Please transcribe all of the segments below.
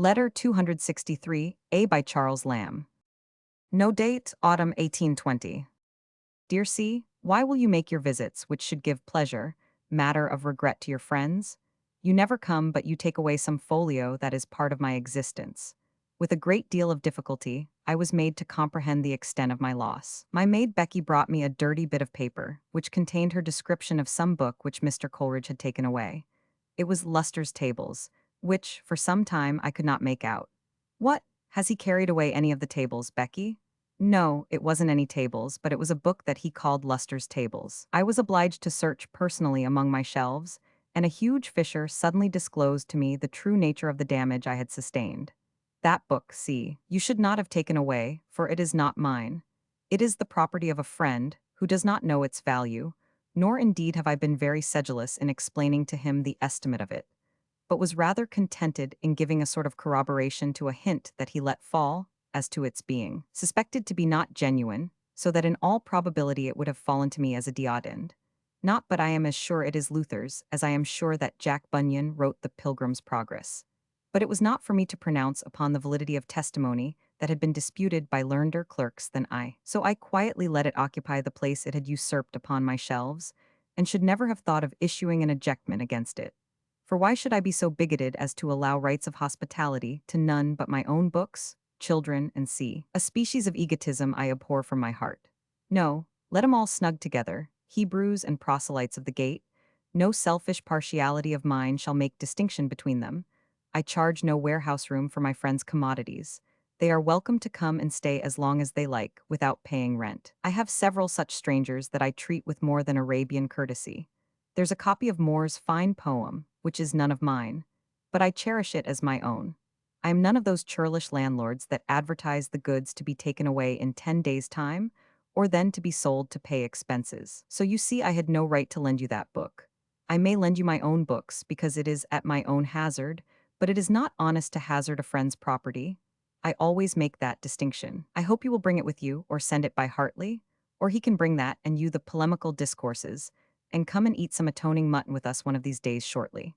Letter 263, A by Charles Lamb. No date, autumn 1820. Dear C, why will you make your visits, which should give pleasure, matter of regret to your friends? You never come, but you take away some folio that is part of my existence. With a great deal of difficulty, I was made to comprehend the extent of my loss. My maid Becky brought me a dirty bit of paper, which contained her description of some book which Mr. Coleridge had taken away. It was Luster's Tables, which, for some time, I could not make out. What? Has he carried away any of the tables, Becky? No, it wasn't any tables, but it was a book that he called Luster's Tables. I was obliged to search personally among my shelves, and a huge fissure suddenly disclosed to me the true nature of the damage I had sustained. That book, see, you should not have taken away, for it is not mine. It is the property of a friend, who does not know its value, nor indeed have I been very sedulous in explaining to him the estimate of it, but was rather contented in giving a sort of corroboration to a hint that he let fall as to its being, suspected to be not genuine, so that in all probability it would have fallen to me as a deodand. Not but I am as sure it is Luther's, as I am sure that Jack Bunyan wrote the Pilgrim's Progress. But it was not for me to pronounce upon the validity of testimony that had been disputed by learneder clerks than I. So I quietly let it occupy the place it had usurped upon my shelves, and should never have thought of issuing an ejectment against it. For why should I be so bigoted as to allow rights of hospitality to none but my own books, children, and sea? A species of egotism I abhor from my heart. No, let 'em all snug together, Hebrews and proselytes of the gate. No selfish partiality of mine shall make distinction between them. I charge no warehouse room for my friends' commodities. They are welcome to come and stay as long as they like, without paying rent. I have several such strangers that I treat with more than Arabian courtesy. There's a copy of Moore's fine poem, which is none of mine, but I cherish it as my own. I am none of those churlish landlords that advertise the goods to be taken away in 10 days' time, or then to be sold to pay expenses. So you see I had no right to lend you that book. I may lend you my own books, because it is at my own hazard, but it is not honest to hazard a friend's property. I always make that distinction. I hope you will bring it with you, or send it by Hartley, or he can bring that and you the polemical discourses, and come and eat some atoning mutton with us one of these days shortly.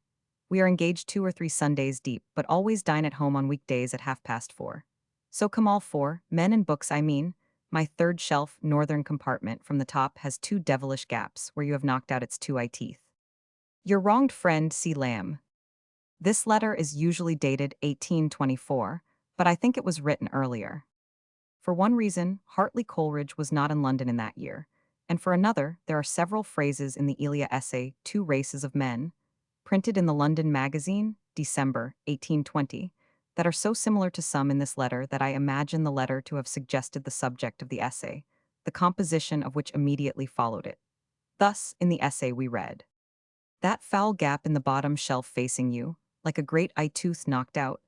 We are engaged 2 or 3 Sundays deep, but always dine at home on weekdays at 4:30. So come all four, men and books I mean. My third shelf, northern compartment, from the top has 2 devilish gaps where you have knocked out its 2 eye teeth. Your wronged friend, C. Lamb. This letter is usually dated 1824, but I think it was written earlier. For one reason, Hartley Coleridge was not in London in that year, and for another, there are several phrases in the Elia essay, Two Races of Men, printed in the London Magazine, December 1820, that are so similar to some in this letter that I imagine the letter to have suggested the subject of the essay, the composition of which immediately followed it. Thus, in the essay we read, "That foul gap in the bottom shelf facing you, like a great eye-tooth knocked out,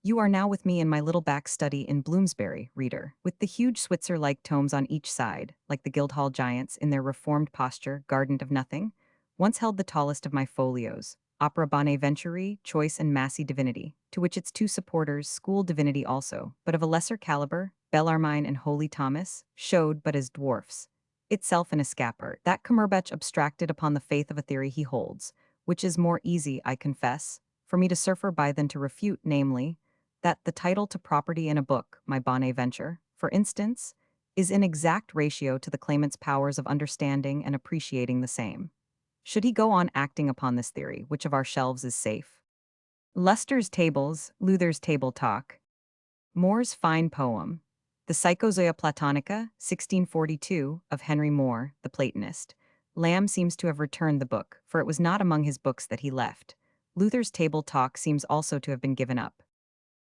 you are now with me in my little back study in Bloomsbury, reader, with the huge Switzer-like tomes on each side, like the Guildhall giants in their reformed posture, gardened of nothing, once held the tallest of my folios, Opera Bonaventurii, Choice and Massey Divinity, to which its 2 supporters, School Divinity also, but of a lesser caliber, Bellarmine and Holy Thomas, showed but as dwarfs, itself an escapart, that Cumberbatch abstracted upon the faith of a theory he holds, which is more easy, I confess, for me to surfer by than to refute, namely, that the title to property in a book, my Bonaventure, for instance, is in exact ratio to the claimant's powers of understanding and appreciating the same. Should he go on acting upon this theory, which of our shelves is safe? Luster's Tables, Luther's Table Talk. Moore's fine poem, the Psychozoea Platonica, 1642, of Henry Moore, the Platonist. Lamb seems to have returned the book, for it was not among his books that he left. Luther's Table Talk seems also to have been given up.